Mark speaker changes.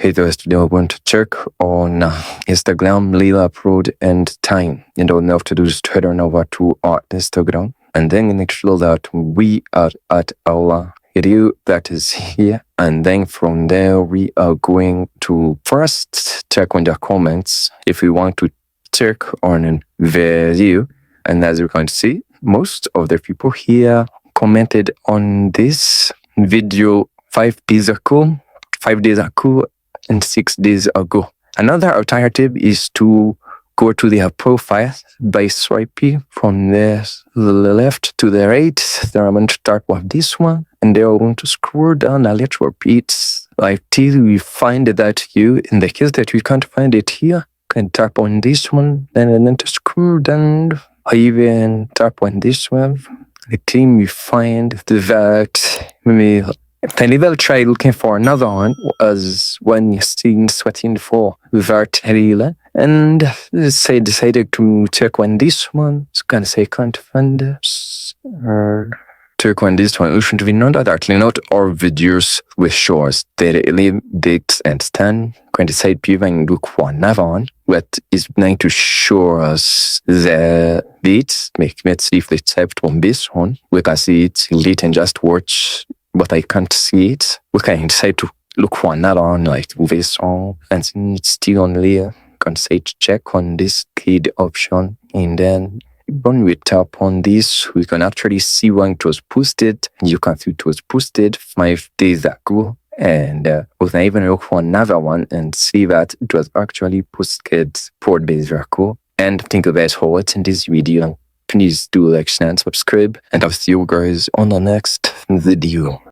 Speaker 1: Hey guys, today I want to check on Instagram, Leela Upload and time. And all you have to do is head on over to our Instagram and then make sure that we are at our video that is here. And then from there, we are going to first check on the comments if we want to check on a video. And as you can see, most of the people here commented on this video 5 days ago, and 6 days ago. Another alternative is to go to their profile by swiping from the left to the right. Then I'm going to start with this one, and then I'm going to scroll down a little bit until we find that you, in the case that we can't find it here, can tap on this one, then to scroll down, or even tap on this one. The team we find that maybe then we'll try looking for another one as when you're still sweating for that Leela. And say decided to check on this one. So can say can't find this. Or check on this one. We should be not actually not all videos with shows daily dates and time. Can decide people and look for another one. What is going to show us the dates. Let's see if it's typed on this one. We can see it late and just watch. But I can't see it. We can decide to look for another one like this one, and it's still only can say to check on this kid option, and then when we tap on this, we can actually see when it was posted. You can see it was posted 5 days ago, and we can even look for another one and see that it was actually posted 4 days ago. And thank you guys for watching this video. Please do like, share, and subscribe, and I'll see you guys on the next video.